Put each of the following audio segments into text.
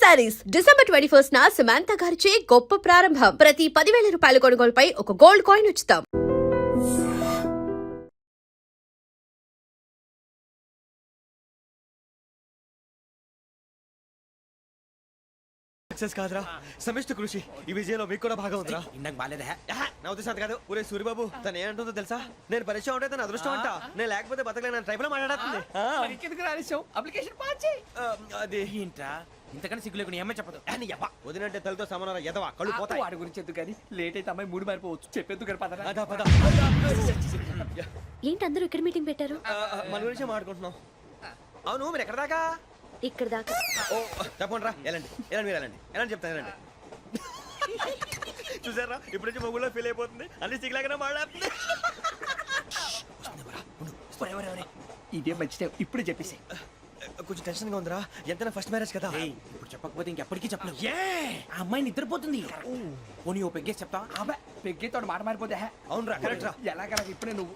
Saris December 21 Samantha గారిచే గొప్ప ప్రారంభం. ప్రతి 10,000 రూపాయల కొనుగోలుపై ఒక గోల్డ్ కాయిన్ ఉచితం. సక్సెస్ కాదురా, సమిష్టి కృషి. ఈ విజయంలో మీకు కూడా భాగం ఉందిరా. ఇందాక బాగాలేదా? నా ఉద్దేశం కాదు. ఒరే సూరిబాబు, తను ఏమంటుందో తెలుసా? నేను పరిచయం ఉంటే తన అదృష్టం అంట. నేను లేకపోతే బతకలేను ట్రైబ్ లో మాట్లాడుతుంది. అప్లికేషన్ పాస్ చేయి. అది ఏంట్రా ఇంతకన్నా సిగ్గు లేకుండా ఏమై చెప్పదు. వదినంటే తలతో సమానం ఎదవా, కళ్ళు పోతాయి. వాడి గురించి ఎందుకు కానీ లేట్ అయితే అమ్మాయి మూడు మారిపోవచ్చు. చెప్పేందుకు పద. ఏంటి అందరూ ఇక్కడ మీటింగ్ పెట్టారు? మన గురించే మాట్లాడుకుంటున్నాం. అవును, మీరు ఎక్కడ దాకా? ఇక్కడ దాకా. ఓ తప్పకుండా రా, వెళ్ళండి మీరు వెళ్ళండి చెప్తాను, వెళ్ళండి. చూసారా, ఇప్పుడు నుంచి మొగుల్లో ఫీల్ అయిపోతుంది. అన్ని సిగ్లాగానే మాట్లాడుతుంది. ఇదే మంచి టైం, ఇప్పుడు చెప్పేసి. కొంచెం టెన్షన్ గా ఉందిరా, ఎంతైనా ఫస్ట్ మ్యారేజ్ కదా. ఇప్పుడు చెప్పకపోతే ఇంకెప్పటికీ చెప్పలేదు. ఆ అమ్మాయి నిద్రపోతుంది. పోనీ ఓ పెగ్గేసి చెప్తా. పెగ్గేతో మాట మారిపోతే. అవునరా, కరెక్ట్ రా. ఎలాగలా ఇప్పుడే నువ్వు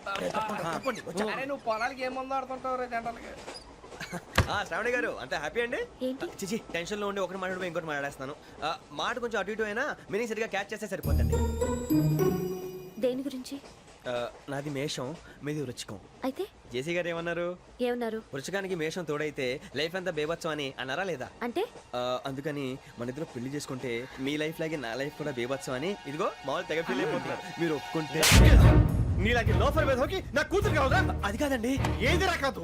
నువ్వు పొలాలకి ఏముందో ఆడుతుంటావు జనరల్గా. శ్రావణి గారు, అంత హ్యాపీ అండి? చిచి, టెన్షన్ లో ఉండి ఒకటి మాట్లాడిపోయి ఇంకోటి మాట్లాడేస్తాను. మాట కొంచెం అటు ఇటు అయినా మీనింగ్ సరిగా క్యాచ్ చేస్తే సరిపోతుంది. దేని గురించి? నాది మేషం, మీది వృచ్చికం. అయితే జేసీ గారు ఏమన్నారు? వృచ్చికానికి మేషం తోడైతే లైఫ్ అంతా బేబత్సం అని అన్నారా లేదా? అంటే అందుకని మన ఇద్దరు పెళ్లి చేసుకుంటే మీ లైఫ్ లాగే నా లైఫ్ కూడా బేబత్సం అని ఇదిగో మామూలు తెగ ఫీల్ అయిపోతున్నారు. మీరు ఒప్పుకుంటే నీలాంటి లోఫర్ మీద హోకి నా కూతురు కావదా? అది కాదండి. ఏది రా కాదు.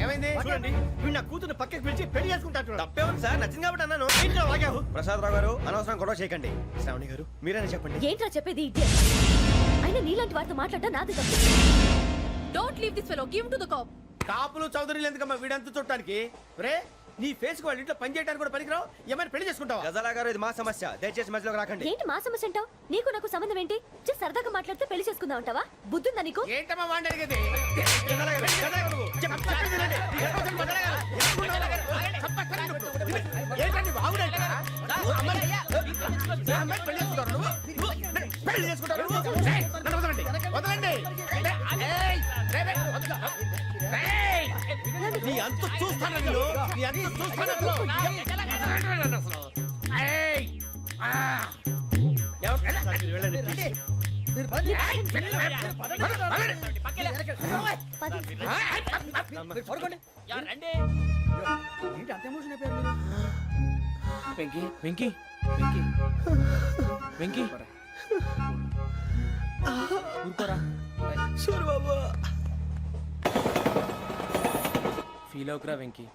ఏమైంది చూడండి, వీడు నా కూతురు పక్కకి పిలిచి పెళ్లి చేసుకుంటాడు. తప్పే ఉంది సార్, నచ్చింది కాబట్టి అన్నాను. ప్రసాద్ రావు గారు, అనవసరం గొడవ చేయకండి. శ్రావణి గారు, మీరైనా చెప్పండి. ఏంట్రా చెప్పేది? అయినా నీలాంటి వారితో మాట్లాడటం నాది తప్పు. Don't leave this fellow, give to the cop. కాపులు చౌదరులు ఎందుకమ్మా వీడంతా చుట్టానికి? రే, నీ ఫేస్ కు వాళ్ళ ఇంట్లో పని చేయడానికి కూడా పనికిరావు. ఏమైనా పెళ్లి చేసుకుంటావా? గజాలా గారు, ఇది మా సమస్య, దయచేసి మధ్యలోకి రాకండి. ఏంటి మా సమస్య అంటావు? నీకు నాకు సంబంధం ఏంటి? జస్ట్ సరదాగా మాట్లాడితే పెళ్లి చేసుకుందాం అంటావా? బుద్ధుందా నీకు? ఏంటమ్మా వాడి అడిగేది? పెళ్లి చేసుకుంటారు. వదలండి. నీ అంత చూస్తాను, నీ అంత చూస్తాను. వెంకీ వెంకీ వెంకీ ఊరుకోరా. సూరిబాబు, ఫీల్ అవుకురా వెంకీ,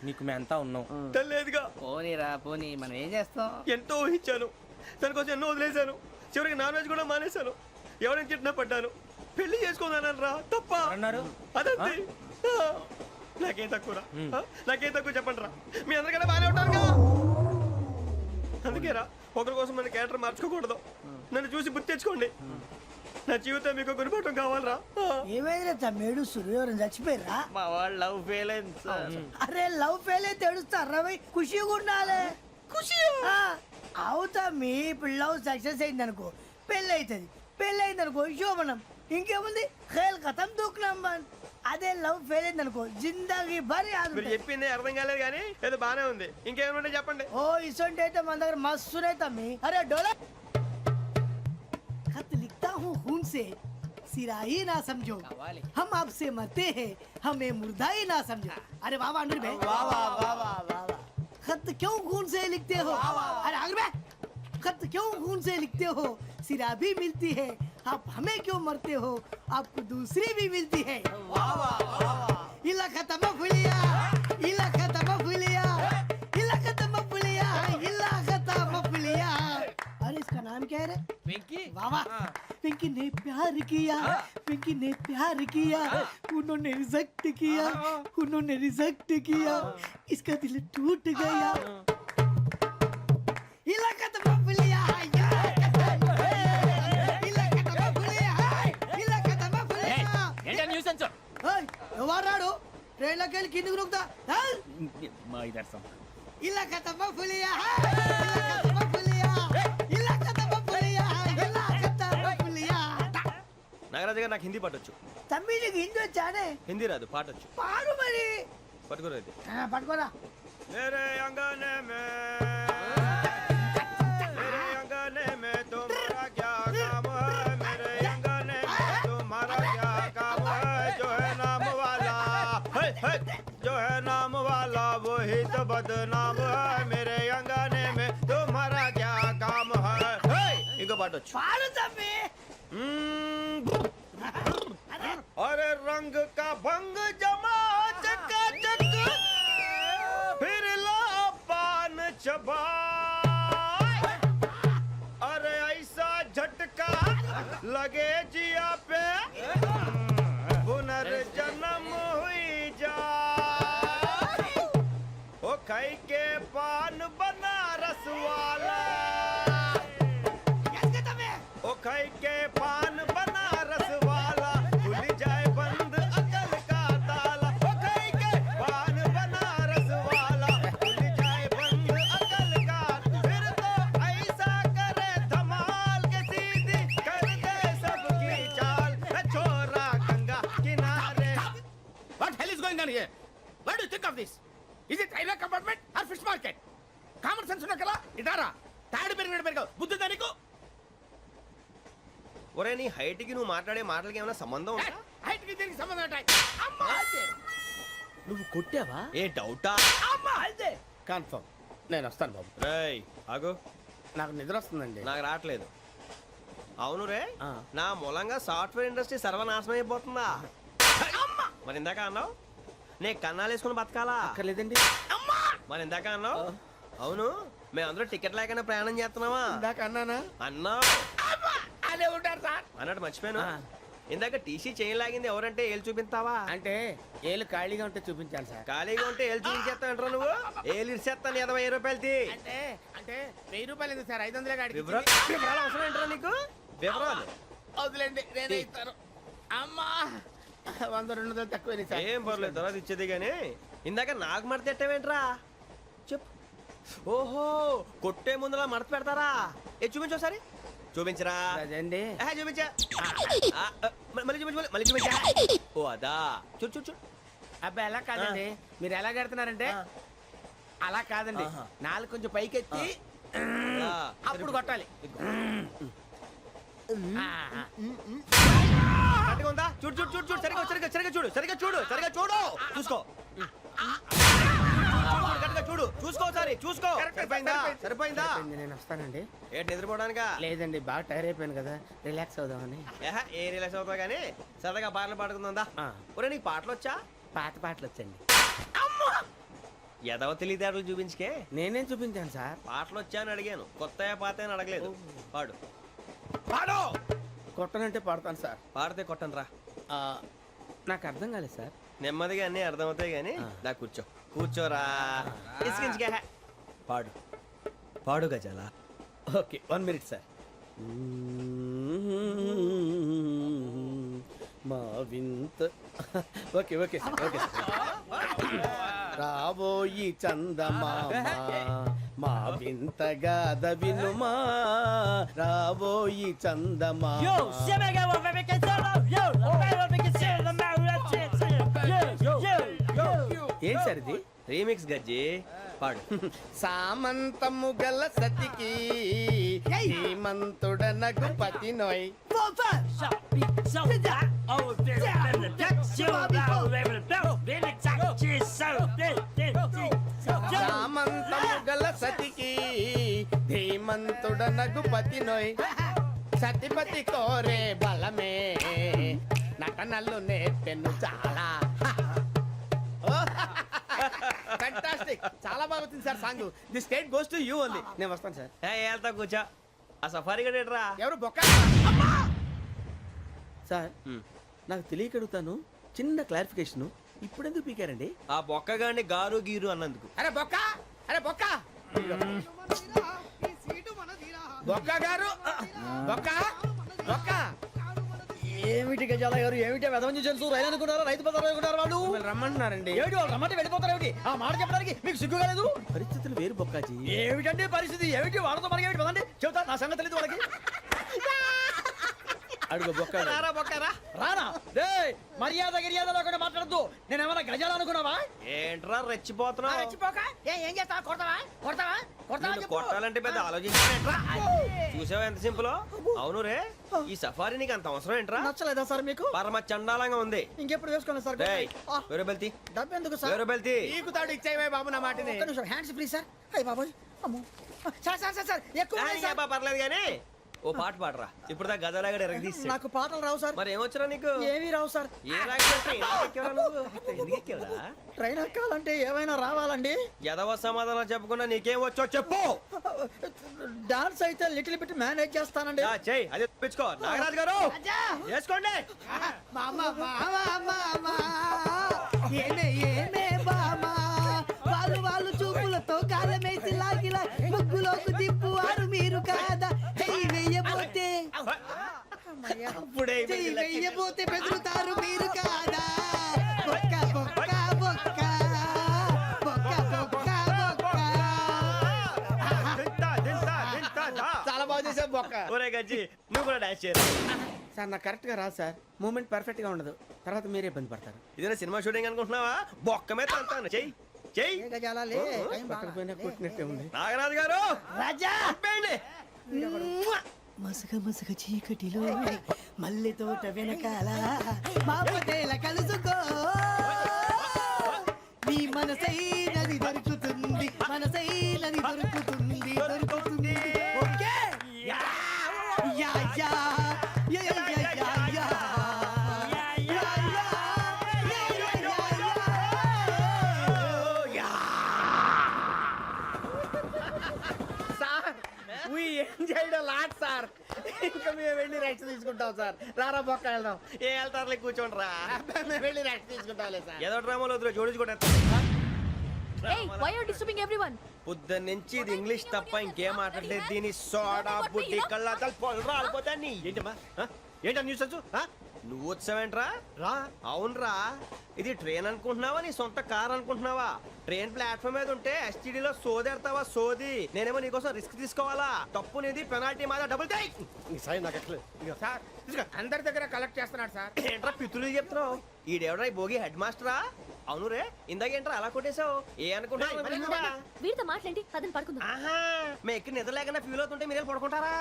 నీకు మేమంతా ఉన్నాం. తెలియదుగా. పోనీరా పోనీ, మనం ఏం చేస్తాం? ఎంతో ఊహించాను, దానికోసం ఎన్నో వదిలేశాను. చివరికి నాన్ వెజ్ కూడా మానేశాను. ఎవరైనా తిట్టినా పడ్డాను. పెళ్లి చేసుకోదానని రా, తప్ప అన్నారు. అదంతే. నాకేం తక్కువ, నాకేం తక్కువ చెప్పండి రా. మీ అందరికన్నా బాగానే ఉంటారుగా. అందుకే రా, ఒకరి కోసం మన క్యారెక్టర్ మార్చుకోకూడదు. నన్ను చూసి గుర్తు తెచ్చుకోండి. నా జీవితం మీకు గురిపటం కావాలరా. ఏమైనా తమ్మేడు సూర్యవరం చచ్చిపోయిరా? మా వాళ్ళు లవ్ ఫెయిల్ అయింది సార్. అరే లవ్ ఫెయిల్ అయితే ఏడుస్తారా? ఖుషిగా ఉండాలి. ఖుషి అవుతా. మీ పిల్లవు సక్సెస్ అయింది అనుకో, పెళ్ళి అవుతుంది. పెళ్ళి అయింది అనుకో శోభనం. ఇంకేముంది, ఖేల్ కథం దూకునాం బాన్. అదే లవ్ ఫెయిల్ అయింది అనుకో జిందాగీ భారీ. మీరు చెప్పింది అర్థం కాలేదు కానీ ఏదో బానే ఉంది. ఇంకేమైనా చెప్పండి. ఓ ఇసొంటి అయితే మన దగ్గర మస్తునే తమ్మి. అరే డోలా खत लिखता हूँ खून से, सिरा ही ना समझो. हम आपसे मरते हैं, हमें मुर्दा ही ना समझो. अरे वाह वाह अनुर भाई, वाह वाह वाह वाह वाह. खत क्यों खून से लिखते हो? अरे अनुर भाई, खत क्यों खून से लिखते हो? सिरा भी मिलती है, आप हमें क्यों मरते हो? आपको दूसरी भी मिलती है. वाह वाह वाह. इला खत्म फुलिया, इला खत्म फुलिया, इला खत्म फुलिया, इला खत्म फुलिया. अरे इसका नाम क्या है रे? వెంకీ. वाह वाह. पिंकी ने प्यार किया, पिंकी ने प्यार किया, उन्होंने रिजेक्ट किया, उन्होंने रिजेक्ट किया, इसका दिल टूट गया. इलाका तो बबलिया, इलाका तो बबलिया, इलाका तो बबलिया. ఏంటా న్యూసెన్స్? ओए ఎవరాడు? ట్రైన్ లోకి వెళ్ళి కిందకు నొక్కుతా. మా ఇదర్సం. ఇలాకా तो बबलिया, इलाका तो बबलिया, इलाका तो बबलिया, इलाका तो बबलिया. నాగరాజు గారు, నాకు హిందీ పాటొచ్చు. తమ్మి నీకు హిందీ వచ్చానే? హిందీ రాదు, పాటొచ్చు. పాడు మరి. పట్టుకోలేదు. పట్టుకోరా. मेरे अंगने में ही तो बदनाम है मेरे अंगने में तुम्हारा क्या काम है इंको पाटो పాడు తమ్మి अरे रंग का भंग जमा चकाचक फिर ला पान चबा अरे ऐसा झटका लगे जिया पे पुनर्जन्म हुई जा ओ खाई के पान बनारस वाला ओ खाई के पान बनारस वाला खुल जाए बंद अकल का ताला ओ खाई के पान बनारस वाला खुल जाए बंद अकल का फिर तो ऐसा करे धमाल के सीधी कर दे सबकी चाल छोरा गंगा किनारे What hell is going on here? What do you think of this? Is it railway compartment or fish market? Common sense ఉన్న కదా ఇదారా తాడు పెరిగావు బుద్ధి దానికి ఒరే నీ హైట్ కి నువ్వు మాట్లాడే మాటలకి ఏమైనా సంబంధం ఉందా హైట్ కి దీనికి సంబంధం ఉంటాయి అమ్మా నువ్వు కొట్టావా? ఏ డౌటా అమ్మా అయితే కన్ఫర్మ్ నేను వస్తాను బాబు రేయ్ ఆగు నాకు నిద్ర వస్తుందండి నాకు రావట్లేదు అవును రే ఆ. నా మూలంగా సాఫ్ట్వేర్ ఇండస్ట్రీ సర్వనాశనం అయిపోతుందా మరి ఇందాక అన్నావు నే కన్నాలు వేసుకుని బతకాలా అక్కర్లేదండి. మరి ఇందాక అన్నావు అవును మేమందరూ టికెట్ లేకనే ప్రయాణం చేస్తున్నావా ఇందాక అన్నానా అన్నావు అదే ఉంటారు సార్ అన్నట్టు మర్చిపోయాను ఆ. ఇందాక టీసీ చేయి లాగింది ఎవరంటే ఏళ్ళు చూపిస్తావా అంటే ఏళ్ళు ఖాళీగా ఉంటే చూపించాలి సార్ ఖాళీగా ఉంటే ఏళ్ళు చూపించేస్తానంటారు నువ్వు ఏళ్ళు ఇచ్చేస్తాను 20 రూపాయలు తీ అంటే అంటే 1000 రూపాయలు ఎందుకు సార్ 500 గాడికి వివరాలు అవసరం ఏంటరా నీకు వివరాలు వదిలేండి నేనే ఇస్తాను అమ్మా 100 200 తక్కువ సార్ ఏం పర్లేదు తర్వాత ఇచ్చేది కానీ ఇందాక నాకు మడత ఎట్టవేంట్రా చెప్పు ఓహో కొట్టే ముందులా మడత పెడతారా ఏ చూపించు ఒకసారి చూపించరా అదండి చూపించా మళ్ళీ చూపించు మళ్ళీ చూపించా ఓ అదా చూడు చూడు చూడు అబ్బాయి ఎలా కాదండి మీరు ఎలా కడుతున్నారంటే అలా కాదండి ఆహా. నాలుగు కొంచెం పైకెత్తి ఆ, అప్పుడు కొట్టాలి ఆహా. కరెక్ట్గా ఉందా చూడు చూడు చూడు చూడు సరిగా సరిగా సరిగా చూడు సరిగా చూడు సరిగా చూడు చూసుకో కరెక్ట్గా చూడు చూసుకో ఒకసారి చూసుకో సరిపోయిందా సరిపోయిందా సరిపోయింది, నేను వస్తానండి ఏంటి నిద్రపోవడానికా లేదండి బాగా టైర్ అయిపోయాను కదా రిలాక్స్ అవుదామని ఏ రిలాక్స్ అవుతావు కానీ సరదాగా పాటలు పాడుకుందా ఆ. ఒరే నీకు పాటలు వచ్చా పాత పాటలు వచ్చండి ఎదవ తెలివితేటలు చూపించుకే నేనేం చూపించాను సార్ పాటలు వచ్చా అని అడిగాను కొత్త పాత అని అడగలేదు పాడు పాడు కొట్టనంటే పాడతాను సార్ పాడితే కొట్టను రా ఆ, నాకు అర్థం కాలేదు సార్ నెమ్మదిగా అన్నీ అర్థమవుతాయి కానీ దా కూర్చో కూర్చోరా ఇసుకించుకే పాడు పాడు గజాల ఓకే 1 మినిట్ సార్ మా వింత okay okay sir okay sir రాబోయి చందమామ మా వింత గాథ వినుమా రాబోయి చందమామ ఏం సార్ ఇది రీమిక్స్ గజ్జి పాడు సామంతము గల సతికి హేమంతుడనగు పతి నోయ్ సామంతము గల సతికి ధీమంతుడనగు పతి నోయ్ సతిపతి కోరే బలమే నటనలు నేర్పెను చాలా ఫ్యాంటాస్టిక్ చాలా బాగా వచ్చింది sir song the state goes to you only నేను వస్తాను సార్ వెళ్తా కూర్చో ఆ సఫారీ గడేట్రా ఎవరు బొక్క సార్ నాకు తెలియక అడుగుతాను చిన్న క్లారిఫికేషన్ ఇప్పుడెందుకు పీకారండి ఆ బొక్కగాని గారు గీరు అన్నందుకు అరే బొక్క అరే బొక్క ఈ సీటు మనదిరా బొక్క గారు బొక్క బొక్క ఏమిటి గజాల గారు ఏమిటి వెదవని చూసారు రైలు అనుకున్నారా రైతు బజార్ అనుకున్నారు వాళ్ళు మిమ్మల్ని రమ్మంటున్నారండి ఏమిటి వాళ్ళు రమ్మంటే వెళ్ళిపోతారు ఏమిటి ఆ మాట చెప్పడానికి మీకు సిగ్గు కాలేదు పరిస్థితులు వేరు బొక్కాజీ ఏమిటండి పరిస్థితి ఏమిటి వాళ్ళతో మనకి ఏమిటి పదండి చెబుతా నా సంగతి తెలియదు వాళ్ళకి అడుగు బొక్క రారా బొక్కరా రానా రే మర్యాద గిర్యాద లేకుండా మాట్లాడద్దు నేను ఏమైనా గజాలు అనుకున్నావా ఏంట్రా రెచ్చిపోతున్నావు రెచ్చిపోక ఏం చేస్తావా కొడతావా కొడతావా నిన్ను కొట్టాలంటే పెద్ద ఆలోచించానేంట్రా చూసావా ఎంత సింపుల్ అవును రే ఈ సఫారీ నీకు అంత అవసరం ఏంట్రా నచ్చలేదా సార్ మీకు పరమ చండాలంగా ఉంది ఇంకెప్పుడు వేసుకోండి సార్ డేయ్, వేరే బెల్తి డబ్బు ఎందుకు సార్ వేరే బెల్తి నీకు తాడు ఇచ్చేవే బాబు నా మాటని ఒక్క నిమిషం హ్యాండ్స్ ప్లీజ్ సార్ అయ్యి బాబోయ్ అమ్మో సార్ సార్ సార్ సార్ ఎక్కువ ఉన్నాయి సార్. పర్లేదు కానీ ఓ పాట పాడరా ఇప్పుడు దా గదలాగడ ఎరగదీసి నాకు పాటలు రావు సార్ మరి ఏమొచ్చరా నీకు ఏమీ రావు సార్ ఏ రాకపోతే ఎందుకు ఎక్కేవరా నువ్వు? ఎందుకు ఎక్కేవరా? ట్రైన్ ఎక్కాలంటే ఏమైనా రావాలండి ఎదవ సమాధానం చెప్పకుండా నీకేం వచ్చో చెప్పు డాన్స్ అయితే లిటిల్ బిట్ మేనేజ్ చేస్తానండి చెయ్యి అదే తెప్పించుకో నాగరాజు గారు వేసుకోండి మామా మామా మామా ఏమే ఏమే బామా వాళ్ళు చూపులతో కాలమేసి లాగిలా ముగ్గులోకి దిప్పువారు మీరు కాదా చెయ్యి వెయ్యబోతే అప్పుడే చెయ్యి వెయ్యబోతే బెదురుతారు మీరు కాదా బొక్క బొక్క బొక్క బొక్క బొక్క బొక్క చాలా బాగా చేసావు బొక్క ఒరే గజ్జి నువ్వు కూడా డాన్స్ చేయరా సార్ నాకు కరెక్ట్ గా రాదు సార్ మూమెంట్ పర్ఫెక్ట్ గా ఉండదు తర్వాత మీరే ఇబ్బంది పడతారు ఇదేనా సినిమా షూటింగ్ అనుకుంటున్నావా బొక్క మీద అంటాను చెయ్యి చెయ్యి గజాలాలే టైం పక్కన పోయినా కొట్టినట్టే ఉంది నాగరాజు గారు రాజా ఆపేయండి. మసగ మసగ చీకటిలో మల్లె తోట వెనకాల మా పటేల కలుసుకో నీ మనసైనది దొరుకుతుంది మనసైనది దొరుకుతుంది దొరుకుతుంది okay yeah yeah yeah yeah yeah yeah yeah yeah yeah yeah sir we enjoyed lot sir ఇంకా మేము వెళ్ళి రెస్ట్ తీసుకుంటాం సార్ రారా బొక్క వెళ్దాం ఏ వెళ్తారులే కూర్చోండి రా మేము వెళ్ళి రెస్ట్ తీసుకుంటాంలే సార్ ఏదో డ్రామాలో వద్దు జోడించుకుంటా Hey, why are you disturbing everyone? పొద్దున్న నుంచి ఇది ఇంగ్లీష్ తప్ప ఇంకేం మాట్లాడలేదు దీని సోడా బుడ్డి కళ్ళ పొలం రాలిపోతా నీ ఏంటమ్మా ఏంటా న్యూస్ వచ్చు నువ్వు వచ్చావేంట్రా రా అవునరా ఇది ట్రైన్ అనుకుంటున్నావా నీ సొంత కార్ అనుకుంటున్నావా ట్రైన్ ప్లాట్ఫామ్ మీద ఉంటే ఎస్టీడీలో సోదేడతావా సోది నేనేమో నీకోసం రిస్క్ తీసుకోవాలా తప్పు నీది పెనాల్టీ మాదా డబుల్ టై సాయి నాకు ఎట్లేదు సార్ ఇదిగో, అందరి దగ్గర కలెక్ట్ చేస్తున్నాడు సార్ ఏంట్రా పితులు చెప్తున్నావు ఈడెవడ్రా ఈ భోగి హెడ్ మాస్టరా అవును రే ఇందాకేంట్రా అలా కొట్టేశావు ఏ అనుకుంటున్నావు వీరితో మాట్లాడి అతను పడుకుందాం ఆహా మేము ఎక్కడ నిద్ర లేకుండా ఫీల్ అవుతుంటే మీరే పడుకుంటారా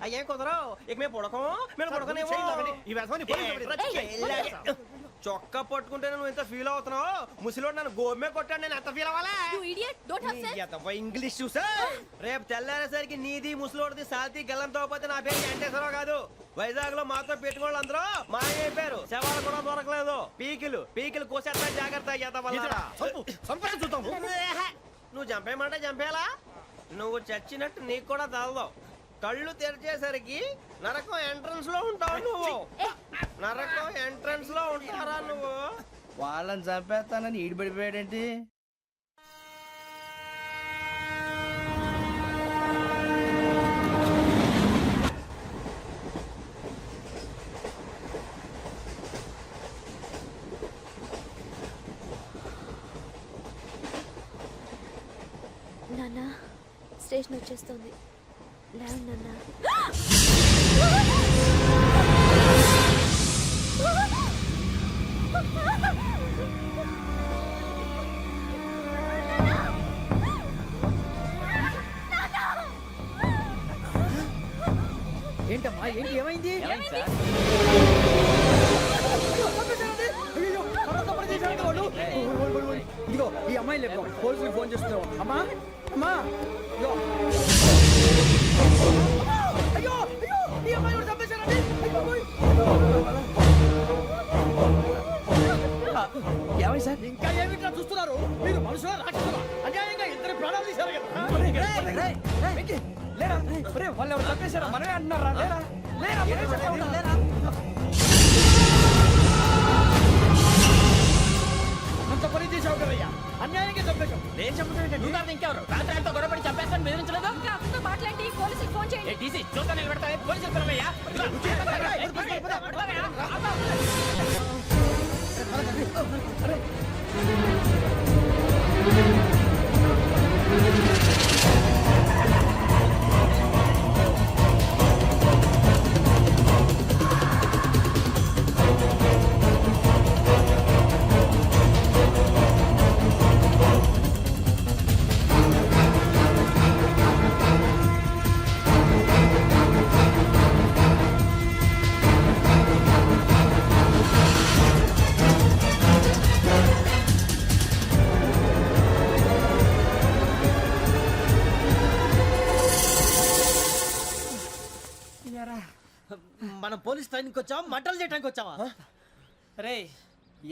అయ్యేం కుదరవు ఇక మేము పడకం మేము పడకనేమో చొక్కా పట్టుకుంటే నువ్వు ఎంత ఫీల్ అవుతున్నావు ముసలివాడు నన్ను గోమే కొట్టాడు నేను ఎంత ఫీల్ అవ్వాలా You idiot, don't have sense. English చూసా రేపు తెల్లారేసరికి నీది ముసలోడిది సాల్తీ గల్లంతో పోతే నా పేరు వెంకటేశ్వరరావు కాదు వైజాగ్ లో మాతో పెట్టుకోళ్ళు అందరూ మాయైపోయారు శవాలు కూడా దొరకలేదు పీకిలు కోసేస్తా జాగ్రత్త నువ్వు చంపేయమంటే చంపేలా నువ్వు చచ్చినట్టు నీకు కూడా తగదు కళ్ళు తెరిచేసరికి నరకం ఎంట్రన్స్ లో ఉంటావు నువ్వు నరకం ఎంట్రన్స్ లో ఉంటారా నువ్వు వాళ్ళని చంపేస్తానని ఈడిపడిపోయాడేంటి నాన్న స్టేషన్ వచ్చేస్తుంది లేవు నాన్న ఏంటమ్మా ఏంటి ఏమైంది అయ్యో, తర్వాత పని చేశాడు వాడు. ఇదిగో ఈ అమ్మాయి లేపు పోలీసులకు ఫోన్ చేస్తున్నావు అమ్మా అమ్మా ఇదిగో. అయ్యో అయ్యో ఈ అమ్మాయి కూడా చంపేశారండి అయ్యో, ఓయ్. ఏమై సార్ ఇంకా ఏమిట్లా చూస్తున్నారు మీరు మనుషుల రాక్షసులా అన్యాయంగా ఇద్దరు ప్రాణాలు తీశారు కదా లేరా వాళ్ళు ఎవరు చంపేశారా మనమే అంటున్నారా లేరా లేరా అంత పని చేసావు కదయ్యా అన్యాయంగా చంపేశావు నేను చెప్పడం నువ్వు కాదు ఇంకెవరు రాత్రి అంతా గొడవపడి చంపేస్తాను బెదిరించలేదు అతనితో మాట్లాడి పోలీసులకు ఫోన్ చేయండి టీసీ చూస్తా నిలబెడతా పోలీసులు పిలవయ్యా మనం పోలీస్ ట్రైనింగ్ వచ్చావా మంటలు చేయడానికి వచ్చావా? రే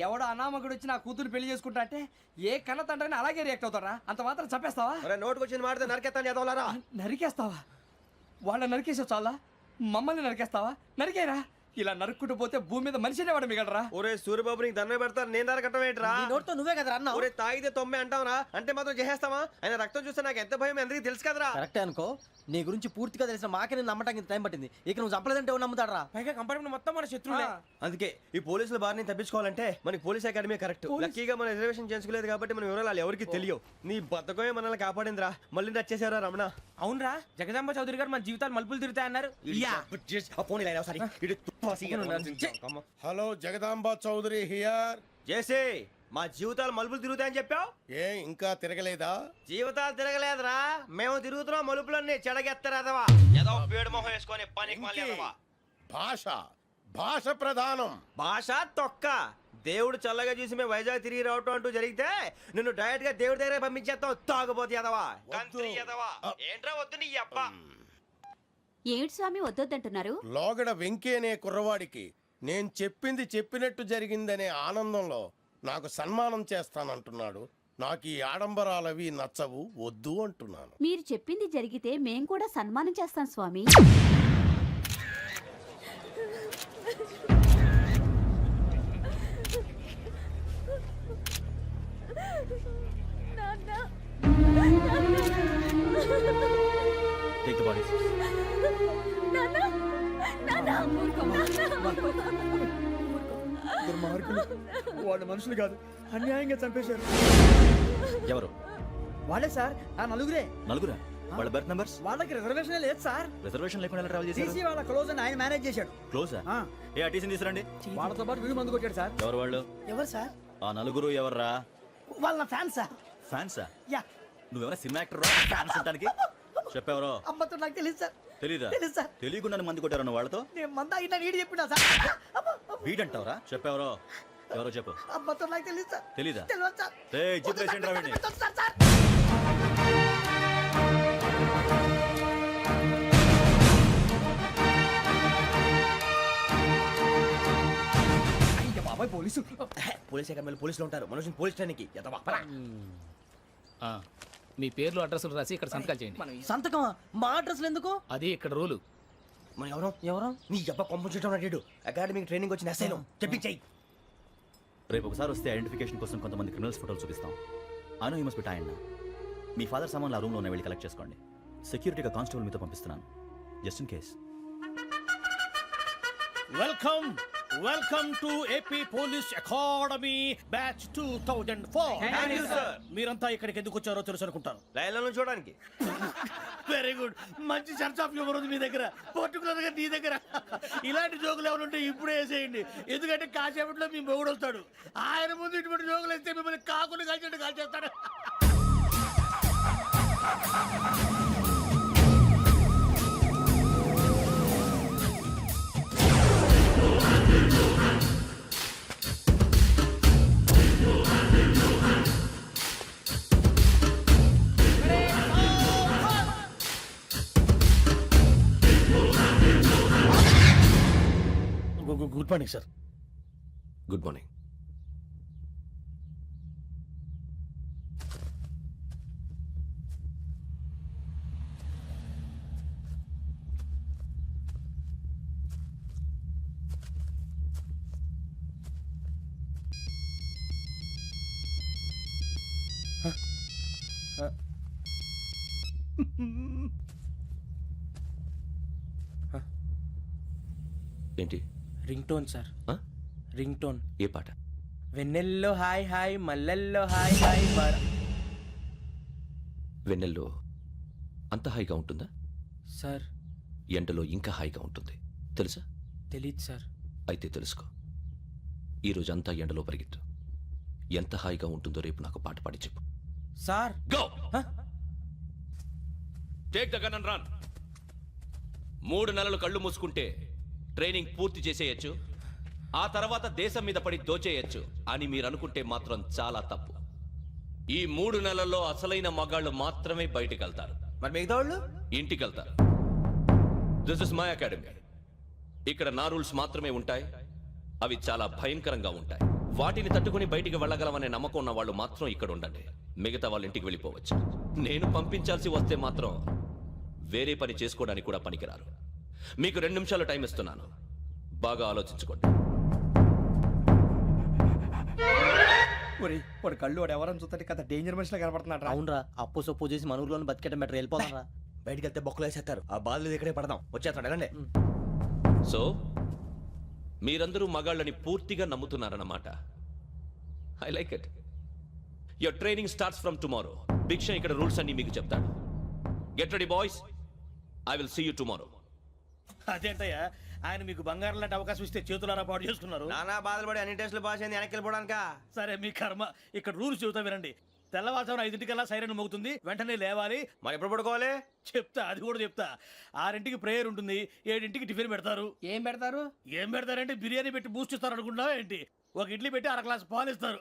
ఎవడో అనామకుడు వచ్చి నా కూతురు పెళ్లి చేసుకుంటా అంటే ఏ కన్న తండ్రిని అలాగే రియాక్ట్ అవుతారా? అంత మాత్రం చంపేస్తావా? అరే నోటుకు వచ్చింది మాడితే నరకెత్తాను చదవాలరా. నరికేస్తావా? వాళ్ళని నరికేసావు చాలా, మమ్మల్ని నరికేస్తావా? నరికేరా. ఇలా నరుక్కుంటూ పోతే భూమి మీద మనిషినే వాడు మిగలరా. ఒరే సూర్యబాబు నీకు దండ పెడతారు, నేను నరకటం ఏంట్రా? నీ నోటితో నువ్వే కదా అన్నావు. ఒరే తాగితే తొమ్మే అంటావురా, అంటే మాత్రం చేసేస్తావా? ఆయన రక్తం చూస్తే నాకు ఎంత భయం అందరికీ తెలుసు కదరా. కరెక్టే అనుకో, నీ గురించి పూర్తిగా తెలిసిన మాకే నేను నమ్మటానికి ఇంత టైం పట్టింది. ఇక నువ్వు చంపలేదంటే ఎవరు నమ్ముతాడరా? పైగా కంపార్ట్మెంట్ మొత్తం మన శత్రువులే. అందుకే ఈ పోలీసుల బారిని తప్పించుకోవాలంటే మనకి పోలీస్ అకాడమీ కరెక్ట్. లక్కీగా మన రిజర్వేషన్ చేసుకోలేదు కాబట్టి మన వివరాలు ఎవరికి తెలియవు. నీ బతకమే మనల్ని కాపాడిందిరా. మళ్ళీ నచ్చేసారా రమణ? అవునరా, జగదాంబ చౌదరి గారు మన జీవితాలు మలుపులు తిరుగుతాయన్నారు. Hello Jagadamba Chowdary here. చేసే మా జీవితాలు మలుపులు తిరుగుతాయని చెప్పావు. ఏ ఇంకా తిరగలేదా? జీవితాలు తిరగలేదురా, మేము తిరుగుతున్నాం మలుపులన్నీ. చెడగెత్తరాదవా ఏదో పేడు మొహం వేసుకొని పనికి మాలేదవా. భాష భాష ప్రధానం. భాష తొక్క. దేవుడు చల్లగా చూసి మేము వైజాగ్ తిరిగి రావటం అంటూ జరిగితే నిన్ను డైరెక్ట్ గా దేవుడి దగ్గర పంపించేస్తాం. తాగబోతు ఎదవా, కంత్రి ఎదవా. ఏంట్రా వద్దు నీ అబ్బా. ఏమిటి స్వామి వద్దొద్దంటున్నారు? లోగడ వెంకీ అనే కుర్రవాడికి నేను చెప్పింది చెప్పినట్టు జరిగిందనే ఆనందంలో నాకు సన్మానం చేస్తానంటున్నాడు. నాకు ఈ ఆడంబరాలవి నచ్చవు, వద్దు అంటున్నాను. మీరు చెప్పింది జరిగితే మేం కూడా సన్మానం చేస్తాం స్వామి. Take the bodies. వాళ్ళు మనుషులు కాదు, అన్యాయంగా చంపేశారు. ఎవరు? వాళ్ళే సార్, ఆ నలుగురే. నలుగురా? వాళ్ళ బర్త్ నంబర్స్? వాళ్ళకి రిజర్వేషన్ లేదు సార్. రిజర్వేషన్ లేకుండా ఎలా ట్రావెల్ టీసీ వాళ్ళ క్లోజ్ అని ఆయన మేనేజ్ చేశాడు. క్లోజా? ఆ, ఏ ఆ టీసీని తీసురండి. వాళ్ళతో పాటు వీడు మందు కొట్టాడు సార్. ఎవరు వాళ్ళు? ఎవరు సార్? ఆ నలుగురు ఎవర్రా? వాళ్ళ ఫ్యాన్ సార్. ఫ్యాన్సా? యా. నువ్వెవరా సినిమా యాక్టర్ రా ఫ్యాన్స్ అంటానికి? చెప్పెవరో? అమ్మతో నాకు తెలియదు సార్. తెలీదా? తెలీదు సార్. తెలియకుండా మంది కొట్టారన్న వాళ్ళతో నేను మంద అయినా నీడి చెప్పినా సార్. వీడంటావరా? చెప్పెవరో? ఎవరో చెప్పు. అమ్మతో నాకు తెలియదు సార్. తెలీదా? తెలియదు సార్. ఏయ్, జీప్ రేసేయండి రా వీడిని. పెట్టొద్దు సార్, సార్. అయ్య బాబాయ్ పోలీసు. పోలీస్ అకాడమీలో పోలీసులు ఉంటారు. మనుషులు పోలీస్ ట్రైనింగ్కి ఎదవా. మీ పేర్లు అడ్రస్లు రాసి ఇక్కడ సంతకాలు చేయండి. సంతకం మా అడ్రస్లు ఎందుకు? అది ఇక్కడ రూలు. మన ఎవరో ఎవరు? నీ అబ్బా పంపించడం అడిగాడు. అకాడమిక్ ట్రైనింగ్ వచ్చిన అసైలం చెప్పించాయి. రేపు ఒకసారి వస్తే ఐడెంటిఫికేషన్ కోసం కొంతమంది క్రిమినల్స్ ఫోటోలు చూపిస్తాం. Anu you must be tired. మీ ఫాదర్ సామాన్లు ఆ రూమ్లో ఉన్న వెళ్ళి కలెక్ట్ చేసుకోండి. సెక్యూరిటీగా కానిస్టేబుల్ మీతో పంపిస్తున్నాను, just in case. Welcome welcome to AP police academy batch 2004. మీరంతా ఇక్కడికి ఎందుకు వచ్చారో తెలుసు అనుకుంటాను. లైన్లో చూడడానికి. వెరీ గుడ్, మంచి సెన్స్ ఆఫ్ హ్యూమర్ ఉంది మీ దగ్గర, పర్టికులర్ గా నీ దగ్గర. ఇలాంటి జోకులు ఏమైనా ఉంటే ఇప్పుడే వేసేయండి, ఎందుకంటే కాసేపట్లో మీ మొగుడు వస్తాడు. ఆయన ముందు ఇటువంటి జోకులు వేస్తే మిమ్మల్ని కాకుండా కాల్చేట్టు కాల్చేస్తాడు. Good morning sir. Good morning. ఏంటి? Ring tone sir, ring tone. ఏ పాట? వెన్నెల్లో హాయ్ హాయ్, మల్లెల్లో హాయ్ హాయ్. వెన్నెల్లో అంత హాయిగా ఉంటుందా? సార్ ఎండలో ఇంకా హాయిగా ఉంటుంది తెలుసా? తెలీదు సార్. అయితే తెలుసుకో. ఈరోజు అంతా ఎండలో పరిగెత్తు. ఎంత హాయిగా ఉంటుందో రేపు నాకు పాట పాడి చెప్పు. Sir go take the gun and run. 3 నెలలు కళ్ళు మూసుకుంటే ట్రైనింగ్ పూర్తి చేసేయచ్చు, ఆ తర్వాత దేశం మీద పడి దోచేయచ్చు అని మీరు అనుకుంటే మాత్రం చాలా తప్పు. ఈ 3 నెలల్లో అసలైన మగాళ్ళు మాత్రమే బయటికి వెళ్తారు. మరి మిగతా వాళ్ళు ఇంటికి వెళ్తారు. This is my academy. ఇక్కడ నా రూల్స్ మాత్రమే ఉంటాయి. అవి చాలా భయంకరంగా ఉంటాయి. వాటిని తట్టుకుని బయటికి వెళ్ళగలమనే నమ్మకం ఉన్న వాళ్ళు మాత్రం ఇక్కడ ఉండండి. మిగతా వాళ్ళ ఇంటికి వెళ్ళిపోవచ్చు. నేను పంపించాల్సి వస్తే మాత్రం వేరే పని చేసుకోవడానికి కూడా పనికిరారు. మీకు 2 నిమిషాలు టైం ఇస్తున్నాను. బాగా ఆలోచించుకోండి. ఒరేయ్, వాడు కళ్ళు వాడు ఎవరని చూస్తే కదా డేంజర్ మనిషిలో కనపడుతున్నాడు. అవునరా, అప్పు సొప్పు చేసి మన ఊర్లో బతికేయడం బెటర్, వెళ్ళిపోతారా? బయటికి వెళ్తే బొక్కలు వేసేస్తారు. ఆ బాధలు ఇక్కడే పడదాం. వచ్చేస్తాడు వెళ్ళండి. సో మీరందరూ మగాళ్ళని పూర్తిగా నమ్ముతున్నారన్నమాట. I like it. Your training starts from tomorrow. Bhiksha ఇక్కడ రూల్స్ అన్ని మీకు చెప్తాడు. Get ready boys. I will see you tomorrow. అదేంటయ్యా, ఆయన మీకు బంగారం లాంటి అవకాశం ఇస్తే చేతులారా పాటు చేసుకున్నారు. నానా బాధలు పడి అన్ని టెస్టులు పాస్ అయింది, వెనక్కి వెళ్ళిపోవడానికా? సరే మీ కర్మ. ఇక్కడ రూల్స్ చెబుతా వినండి. తెల్లవారుజామున 5:00కల్లా సైరన్ మోగుతుంది, వెంటనే లేవాలి. మరి ఎప్పుడు పడుకోవాలి? చెప్తా, అది కూడా చెప్తా. 6ంటికి ప్రేయర్ ఉంటుంది, 7ంటికి టిఫిన్ పెడతారు. ఏం పెడతారు? ఏం పెడతారంటే బిర్యానీ పెట్టి బూస్ట్ ఇస్తారు అనుకుంటున్నావా ఏంటి? ఒక ఇడ్లీ పెట్టి 1/2 గ్లాస్ పాలు ఇస్తారు.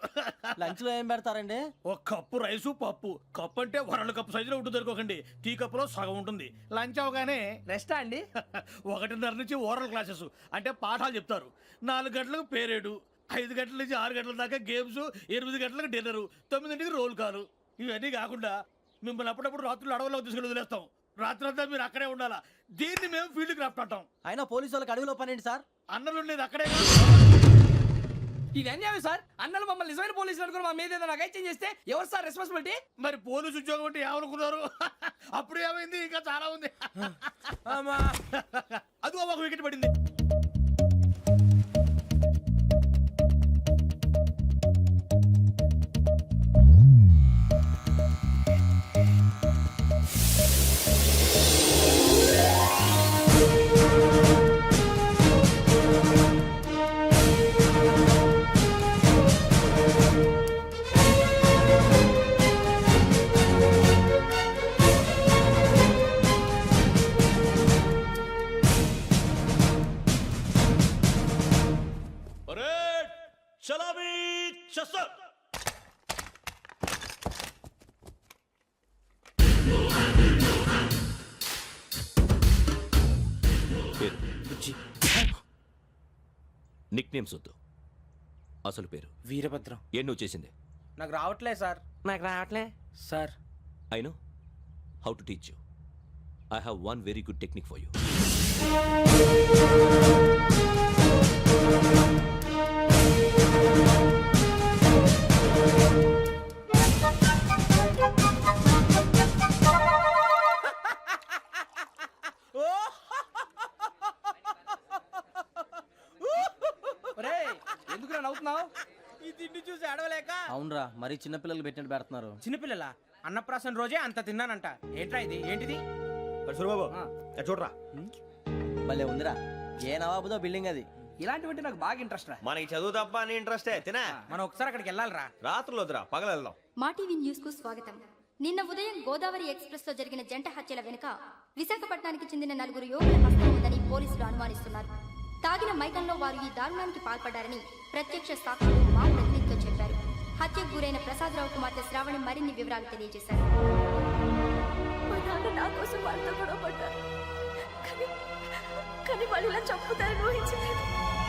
లంచ్ లో ఏం పెడతారండి? ఒక కప్పు రైసు పప్పు. కప్పు అంటే 1/2 కప్పు సైజులో ఉంటుంది అనుకోకండి. టీ కప్పులో సగం ఉంటుంది. లంచ్ అవగానే రెస్టా అండి? 1:30 నుంచి ఓరల్ క్లాసెస్ అంటే పాఠాలు చెప్తారు. 4 గంటలకు పేరేడు, 5 గంటల నుంచి 6 గంటల దాకా గేమ్స్, 8 గంటలకు డిన్నర్, 9ంటికి రోల్ కాలు. ఇవన్నీ కాకుండా మిమ్మల్ని అప్పుడప్పుడు రాత్రులు అడవుల్లో తీసుకుని వదిలేస్తాం. రాత్రి అంతా మీరు అక్కడే ఉండాలా. దీన్ని మేము ఫీల్డ్ క్రాఫ్ట్ అంటాం. అయినా పోలీసు వాళ్ళకి అడవిలో పని ఏంటి సార్? అన్నలు ఉండేది అక్కడే. ఇది అన్యాయం సార్. అన్నలు మమ్మల్ని నిజమైన పోలీసులు అనుకుని మా మీద ఏదైనా అగైత్యం చేస్తే ఎవరు సార్ రెస్పాన్సిబిలిటీ? మరి పోలీసు ఉద్యోగం అంటే ఏమనుకున్నారు? అప్పుడు ఏమైంది, ఇంకా చాలా ఉంది. అది ఒక వికెట్ పడింది. పరేడ్ చలామీ చసర్. పేరు నిక్ నేమ్స్ వద్దు. అసలు పేరు? వీరభద్రం. ఏం నువ్వు చేసింది? నాకు రావట్లే సార్. నాకు రావట్లే sir. I know how to teach you. I have one very good technique for you. ఎందుకు నవ్వుతున్నావు? ఈ తిండి చూసి అడవలేక. అవునరా, మరి చిన్నపిల్లలు పెట్టినట్టు పెడుతున్నారు. చిన్నపిల్లల అన్నప్రాసన రోజే అంత తిన్నానంట. ఏంట్రా ఇది? ఏంటిది? సూరిబాబు చూడరా. భలే ఉందిరా. ఏ నవాబుదో బిల్డింగ్ అది. ఇలాంటివంటే నాకు బాగా ఇంట్రెస్ట్ రా. మనకి చదువు తప్ప అని ఇంట్రెస్టే. తినా మనం ఒకసారి అక్కడికి వెళ్ళాలిరా. రాత్రులు వద్దురా, పగలు వెళ్దాం. మా టీవీ న్యూస్ కు స్వాగతం. నిన్న ఉదయం గోదావరి ఎక్స్ప్రెస్ లో జరిగిన జంట హత్యల వెనుక విశాఖపట్నానికి చెందిన 4 యువకుల హస్తం ఉందని పోలీసులు అనుమానిస్తున్నారు. తాగిన మైకంలో వారు ఈ దారుణానికి పాల్పడ్డారని ప్రత్యక్ష సాక్షులు మా ప్రతినిధితో చెప్పారు. హత్యకు గురైన ప్రసాదరావు కుమార్తె శ్రావణి మరిన్ని వివరాలు తెలియజేశారు.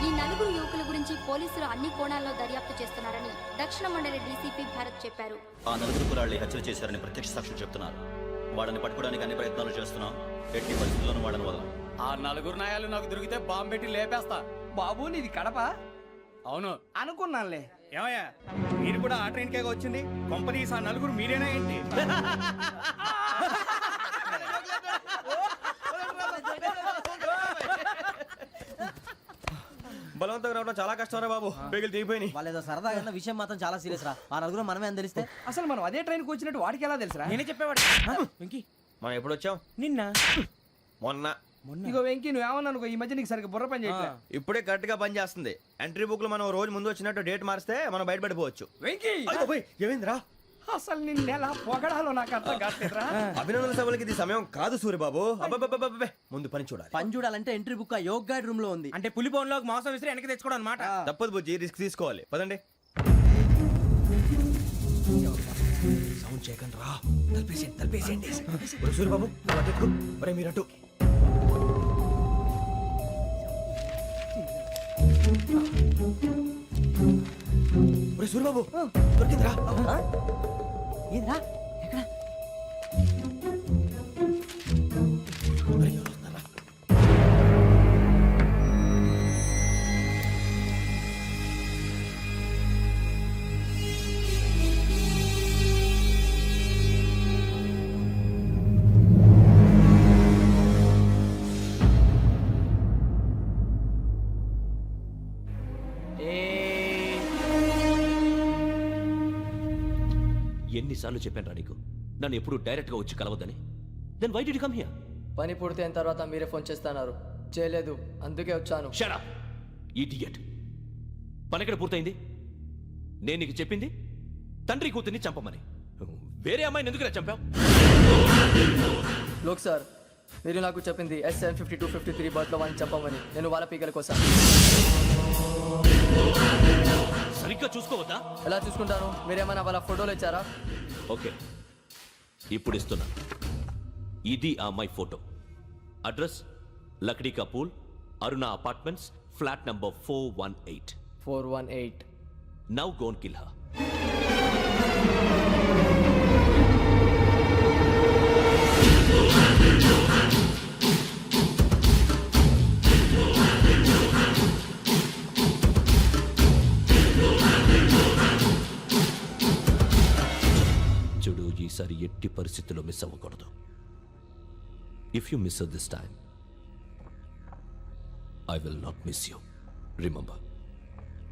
ఈ 4 యువకుల గురించి పోలీసులు అన్ని కోణాల్లో దర్యాప్తు చేస్తున్నారని దక్షిణ మండలి డీసీపీ భరత్ చెప్పారు. ఆ 4 కులాళ్ళని హత్య చేశారని ప్రత్యక్ష సాక్షులు చెప్తున్నారు. వాళ్ళని పట్టుకోవడానికి అన్ని ప్రయత్నాలు చేస్తున్నాం. ఎట్టి పరిస్థితుల్లోనూ వాళ్ళని వదలం. ఆ 4 నాయాలు నాకు దొరికితే బాంబు పెట్టి లేపేస్తా. బాబు నీది కడప? అవును అనుకున్నానులే. ఏమయ్యా, మీరు కూడా ఆ ట్రైన్ కేగా వచ్చింది? కంపెనీస్ ఆ 4 మీరేనా ఏంటి? బలవంతంగా రావడం చాలా కష్టం రా బాబు. బేగులు దిగిపోయినాయి. వాళ్ళేదో సరదాగా అన్న విషయం మాత్రం చాలా సీరియస్ రా. ఆ 4 మనమే అని తెలిస్తే అసలు మనం అదే ట్రైన్కి వచ్చినట్టు వాడికి ఎలా తెలుసురా? నేనే చెప్పేవాడు. వెంకీ, మనం ఎప్పుడు వచ్చాం? నిన్న మొన్న. ఇగో వెంకీ, నువ్వేమన్నా అనుకో, ఈ మధ్య నీకు సరిగ్గా బుర్ర పని చేయట్లే. ఇప్పుడే కరెక్ట్ గా పని చేస్తుంది. ఎంట్రీ బుక్ లో మనం రోజు ముందు వచ్చినట్టు డేట్ మారిస్తే మనం బయటపడిపోవచ్చు. వెంకీ, ఏమైందిరా? అసలు నిన్న ఎలా పొగడాలో నాకు అర్థం కాట్లేదురా. అభినందన సభలకి ఇది సమయం కాదు సూరిబాబు. అబ్బబ్బబ్బబ్బబ్బే, ముందు పని చూడాలి. పని చూడాలంటే ఎంట్రీ బుక్ ఆ యోగ్ గైడ్ రూమ్ లో ఉంది. అంటే పులి బోన్లోకి మాంసం విసిరి వెనక్కి తెచ్చుకోవడం అనమాట. తప్పదు బుజ్జి, రిస్క్ తీసుకోవాలి. పదండి. సౌండ్ చేయకండి రా. తలపేసేయండి. సూరిబాబు మీరు అటు. ఒరే సూరిబాబు దొరికిందిరా ఏంద్రా ఎక్కడ అరే, ఎవరు వస్తున్నారా? ఎన్నిసార్లు చెప్పాను రా నీకు నన్ను ఎప్పుడు డైరెక్ట్ గా వచ్చి కలవద్దని. Then why did you come here? పని పూర్తయిన తర్వాత మీరే ఫోన్ చేస్తున్నారు, చేయలేదు, అందుకే వచ్చాను. Shut up idiot. పని ఎక్కడ పూర్తయింది? నేను నీకు చెప్పింది తండ్రి కూతుర్ని చంపమని. వేరే అమ్మాయిని ఎందుకురా చంపావు? లోక్ సార్, మీరు నాకు చెప్పింది S75253 బర్త్లో వాళ్ళని చంపమని. నేను వాళ్ళ పీకల కోసం. సరిగ్గా చూసుకోవద్దా? ఎలా చూసుకుంటాను? మీరేమైనా వాళ్ళ ఫోటోలు ఇచ్చారా? ఓకే, ఇప్పుడు ఇస్తున్నా. ఇది ఆ అమ్మాయి ఫోటో. అడ్రస్ లక్డీ కా pool, Aruna apartments, flat number 418. 418. Now go and kill her. చూడు, ఈసారి ఎట్టి పరిస్థితుల్లో మిస్ అవ్వకూడదు. If you miss this time I will not miss you. Remember.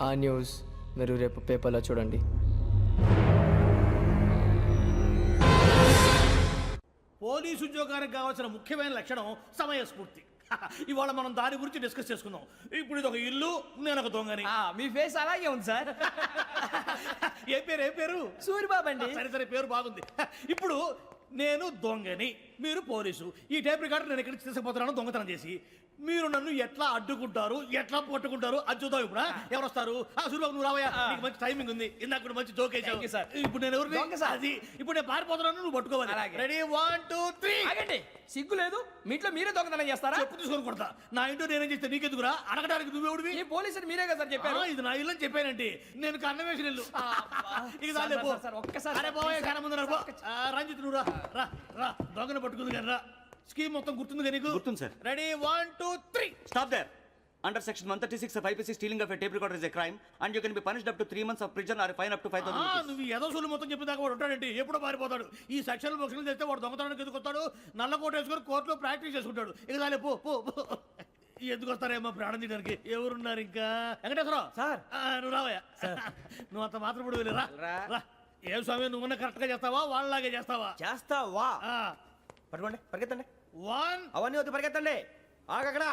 ఆ న్యూస్ మీరు రేపు పేపర్లో చూడండి. పోలీసు ఉద్యోగానికి కావాల్సిన ముఖ్యమైన లక్షణం సమయస్ఫూర్తి. ఇవాళ మనం దాని గురించి డిస్కస్ చేసుకుందాం. ఇప్పుడు ఇది ఒక ఇల్లు, నేను ఒక దొంగని. మీ ఫేస్ అలాగే ఉంది సార్. ఏ పేరు సూరిబాబు అండి. సరే సరే, పేరు బాగుంది. ఇప్పుడు నేను దొంగని, మీరు పోలీసు. ఈ టైప్ రికార్డు నేను ఎక్కడికి తీసుకుపోతున్నాను దొంగతనం చేసి. మీరు నన్ను ఎట్లా అడ్డుకుంటారు, ఎట్లా పట్టుకుంటారు అది చూద్దాం. ఇప్పుడు ఎవరు వస్తారు? సూరిబాబు నువ్వు రావయ్యా, నీకు మంచి టైమింగ్ ఉంది. ఇందాక కూడా మంచి జోక్ వేసావు సార్. ఇప్పుడు నేను ఎవరు? అది ఇప్పుడు నేను పారిపోతున్నాను, నువ్వు పట్టుకోవాలి. రెడీ 1 2 3. ఆగండి, సిగ్గు లేదు? మీ ఇంట్లో మీరే దొంగతనం చేస్తారా? చెప్పు తీసుకొని కొడతా. నా ఇంట్లో నేనేం చేస్తే నీకెందుకురా? అడగడానికి నువ్వెవడివి? ఈ పోలీసులు మీరే కదా సార్ చెప్పారు. ఇది నా ఇల్లు అని చెప్పానంటే నేను కన్నం వేసిన ఇల్లు. ఇక చాలే పో. ఒక్కసారి అరే పోయే కన్నం ముందు రా. రంజిత్ నువ్వు రా రా రా. దొంగను పట్టుకుంది కానీ రా. స్కీమ్ మొత్తం గుర్తుంది కానీ నీకు? గుర్తుంది sir. Ready 1 2 3. Stop there. Under section 136 of IPC, stealing of a tape recorder is a crime and you can be punished up to 3 months of prison or a fine up to 5,000 rupees. నువ్వు ఏదో సూలు మొత్తం చెప్పేదాకా వాడు ఉంటాడంటే ఎప్పుడో పారిపోతాడు. ఈ సెక్షన్లు బొక్షన్లు చేస్తే వాడు దొంగతనానికి ఎందుకు వస్తాడు? నల్ల కోట వేసుకొని కోర్టులో ప్రాక్టీస్ చేసుకుంటాడు. ఇక చాలే పో పో పో. ఎందుకు వస్తారేమో ప్రాణం తీయడానికి. ఎవరున్నారు ఇంకా? వెంకటేశ్వరరావు సార్, నువ్వు రావయ్యా. నువ్వు అంత మాత్రం ఇప్పుడు వెళ్ళి రా రా. ఏం స్వామి, నువ్వు కరెక్ట్ గా చేస్తావా వాళ్ళలాగే చేస్తావా? చేస్తావా? పట్టుకోండి, పరిగెత్తండి. 1 అవన్నీ వద్దు, పరిగెత్తండి. ఆగక్కడ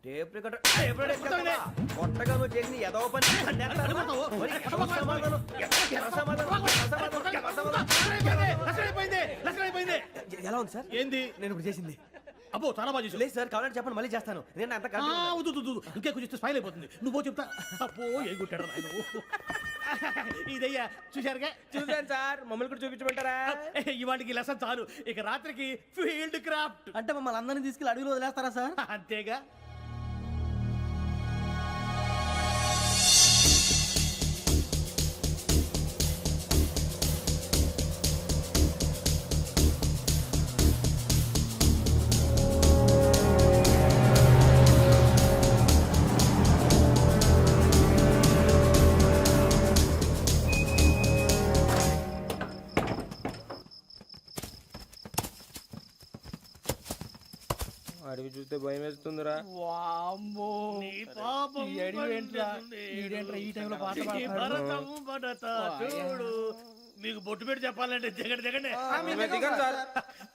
టేప్ రికార్డర్ కొత్తగా నువ్వు చేసింది ఏదో పని. ఎలా ఉంది సార్? ఏంది నేను ఇప్పుడు చేసింది? అబ్బో చాలా బాగా చేసావు. లేదు సార్, కావాలంటే చెప్పండి, మళ్ళీ చేస్తాను. నేను అంత ఇంకే కొంచెం స్మైల్ అయిపోతుంది. నువ్వు చెప్తా. అబ్బో ఏ గుట్టాడు ఇదయ్యా. చూశారుగా? చూసాను సార్, మమ్మల్ని కూడా చూపించమంటారా? ఇవాటికి లెసన్ చాలు. ఇక రాత్రికి ఫీల్డ్ క్రాఫ్ట్. అంటే మమ్మల్ని అందరినీ తీసుకెళ్ళి అడుగులో వదిలేస్తారా సార్? అంతేగా. అడవి చూస్తే భయం వేస్తుందిరా. వామ్మో, నీ పాపం ఈ అడవి ఏంట్రా? ఈడేంట్రా ఈ టైంలో పాట పాడుతున్నాడు? భరతము భరత చూడు. మీకు బొట్టు పెట్టి చెప్పాలంటే దిగండి దిగండి. దిగండి సార్.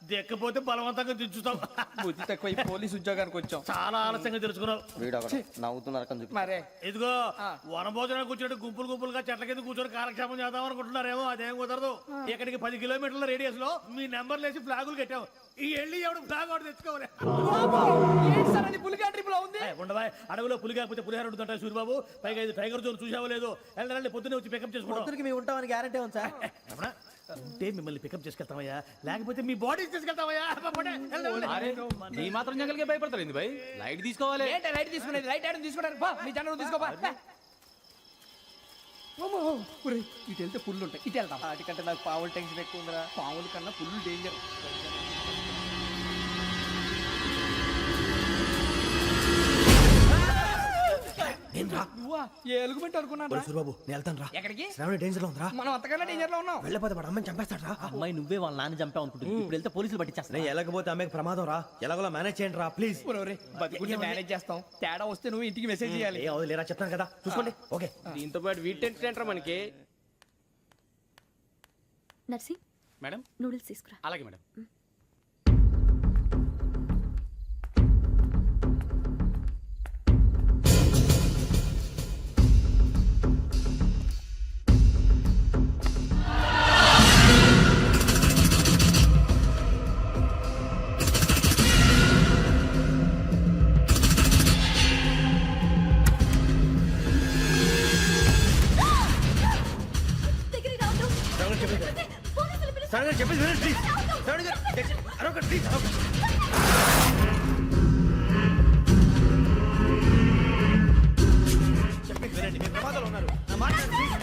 దిక్కపోతే బలవంతంగా దించుతాం. బుద్ధి తక్కువ, ఈ పోలీస్ ఉద్యోగానికి వచ్చాం. చాలా ఆలస్యంగా తెలుసుకున్నావు. నవ్వుతున్నారు. మరే ఇదిగో వనభోజనానికి కూర్చోటి గుంపులు గుంపులుగా చెట్ల కింద కూర్చొని కాలక్షేపం చేద్దాం అనుకుంటున్నారేమో. అదేం కుదరదు. ఇక్కడికి 10 కిలోమీటర్ల రేడియస్ లో మీ నెంబర్లు వేసి ఫ్లాగులు కట్టాం. ఈ వెళ్ళి ఎవడు ఫ్లాగ్ ఒకటి తెచ్చుకోవాలి. పులిగా ట్రిప్ లో ఉంది. ఉండవా, అడవిలో పులి కాకపోతే పులిహార ఉంటుంటాయి సూరిబాబు. పైగా ఇది టైగర్ జోన్ చూసావో లేదో. వెళ్ళండి, పొద్దున్నే వచ్చి పికప్ చేసుకుంటాం. మేము ఉంటామని గ్యారంటీ ఉంది సార్. ఉంటే మిమ్మల్ని పికప్ చేసుకెళ్తామయ్యా, లేకపోతే మీ బాడీ తీసుకెళ్తామయ్యా. నీ మాత్రం జంగల్కే భయపడతారు ఏంది భయ్? లైట్ తీసుకోవాలి. ఏంటి లైట్ తీసుకునేది? లైట్ ఆడని తీసుకోవడానికి బా, నీ జంగల్ తీసుకోబా. ఇటు వెళ్తే పుల్లు ఉంటాయి, ఇటు వెళ్తాం. వాటికంటే నాకు పావులు టెన్షన్ ఎక్కువ ఉందిరా. పావుల కన్నా పుల్లు డేంజర్. నువ్వా? ఏ ఎలుగుబెట్టి అనుకున్నాను. సూరిబాబు నేను వెళ్తాను రా. ఎక్కడికి? శ్రావణి డేంజర్ లో ఉందిరా. మనం అంతకన్నా డేంజర్ లో ఉన్నాం. వెళ్ళపోతే వాడు అమ్మని చంపేస్తాడు రా. అమ్మాయి నువ్వే వాళ్ళ నాన్న చంపావు అనుకుంటుంది. ఇప్పుడు వెళ్తే పోలీసులు పట్టించేస్తా. నేను వెళ్ళకపోతే అమ్మాయికి ప్రమాదం రా. ఎలాగోలా మేనేజ్ చేయండి రా ప్లీజ్. బతికుంటే మేనేజ్ చేస్తాం. తేడా వస్తే నువ్వు ఇంటికి మెసేజ్ చేయాలి. ఏ అవును లేరా చెప్తాను కదా చూసుకోండి. ఓకే దీంతో పాటు వీటి టెంట్ మనకి. నర్సి మేడం నూడిల్స్ తీసుకురా. అలాగే మేడం. శ్రావణి గారు చెప్పేసి వినండి ప్లీజ్. శ్రావణి గారు అరొకటి ప్లీజ్. చెప్పేసి వినండి, మీరు ప్రమాదాలు ఉన్నారు. నా మాట వినండి, ప్లీజ్.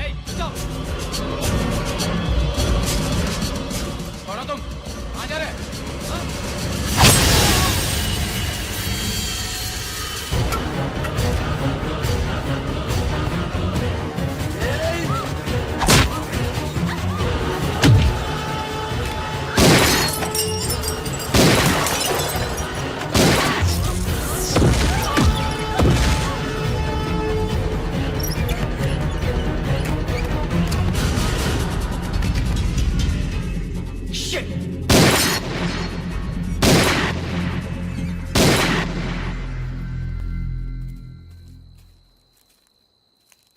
ఏయ్ స్టాప్. छोड़ो तुम, आ जा रहे.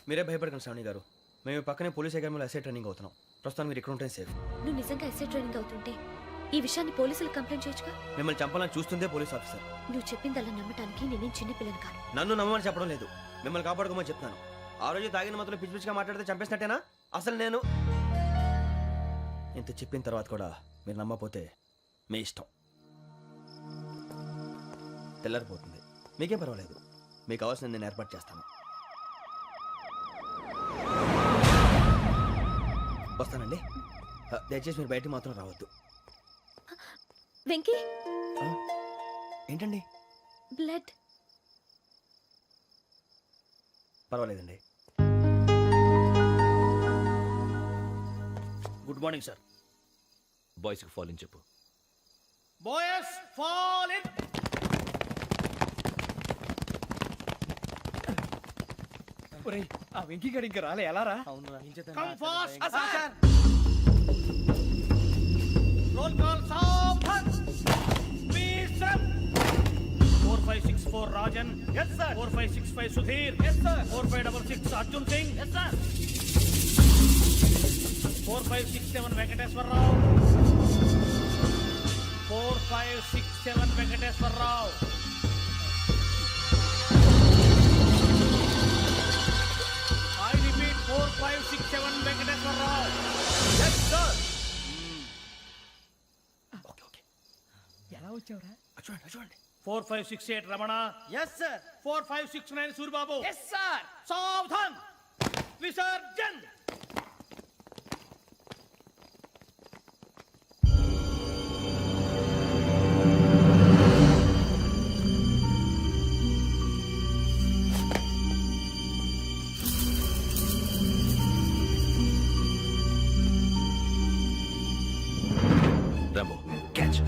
మీరే భయపడకండి శ్రావణి గారు. మేము పక్కనే పోలీస్ అకాడమీలో ఎస్ఐ ట్రైనింగ్ అవుతున్నాం. ప్రస్తుతానికి మీరు ఇక్కడ ఉంటే సేఫ్. నువ్వు నిజంగా ఎస్ఐ ట్రైనింగ్ అవుతుంటే ఈ విషయాన్ని పోలీసులకు కంప్లైంట్ చేయొచ్చుగా. మిమ్మల్ని చంపాలని చూస్తుందే పోలీస్ ఆఫీసర్. నువ్వు చెప్పిందల్లా నమ్మటానికి నేనేం చిన్నపిల్లని కాను. నన్ను నమ్మమని చెప్పడం లేదు, మిమ్మల్ని కాపాడుకోమని చెప్తాను. ఆ రోజు తాగిన మాత్రం పిచ్చి పిచ్చిగా మాట్లాడితే చంపేసినట్టేనా? అసలు నేను ఇంత చెప్పిన తర్వాత కూడా మీరు నమ్మపోతే మీ ఇష్టం. తెల్లారిపోతుంది, మీకేం పర్వాలేదు. మీకు కావాల్సిన నేను ఏర్పాటు చేస్తాను. వస్తానండి. దయచేసి మీరు బయటికి మాత్రం రావద్దు. వెంకీ ఏంటండి? బ్లడ్. పర్వాలేదండి. Good morning sir. బాయ్స్కి ఫాల్ ఇన్ చెప్పు. Boys fall in. ఒరేయ్ ఆ వెంకీ గడి ఇంకా రాలే, ఎలా రా? Come fast sir. Roll call సావధాన్. విశ్రమ్. 4564 Rajan. yes sir. 4565 Sudheer. yes sir. 4566 Arjun Singh. yes sir. 4567 Venkateswararao. 4567 Venkateswararao. I repeat 4567 Venkateswararao. yes sir. Okay okay ఎలా వచ్చావురా? చూడండి చూడండి. 4568 Ramana. Yes sir. 4569 Suribabu. Yes sir. సావధాన్. విసర్జన్. Rambo catch.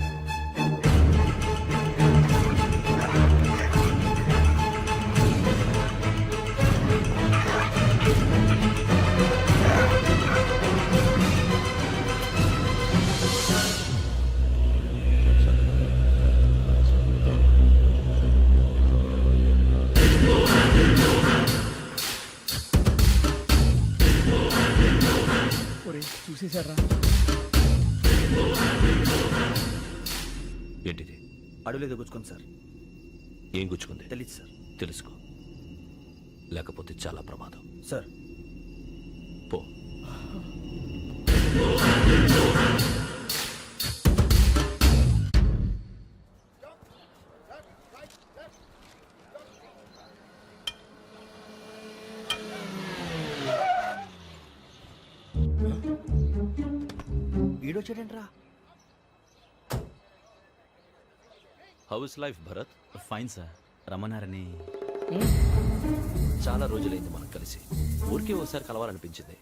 ఒరేయ్ చూసేశారా? ఏంటిది? అడవిలో గుచ్చుకోండి సార్. ఏం గుచ్చుకుంది? తెలీదు సార్. తెలుసుకో, లేకపోతే చాలా ప్రమాదం. సార్ పో. ఈడొచ్చాడేంట్రా? How's life Bharat? Fine sir, రమ్మన్నారని. చాలా రోజులైంది మనం కలిసి. ఊరికే ఒకసారి కలవాలనిపించింది.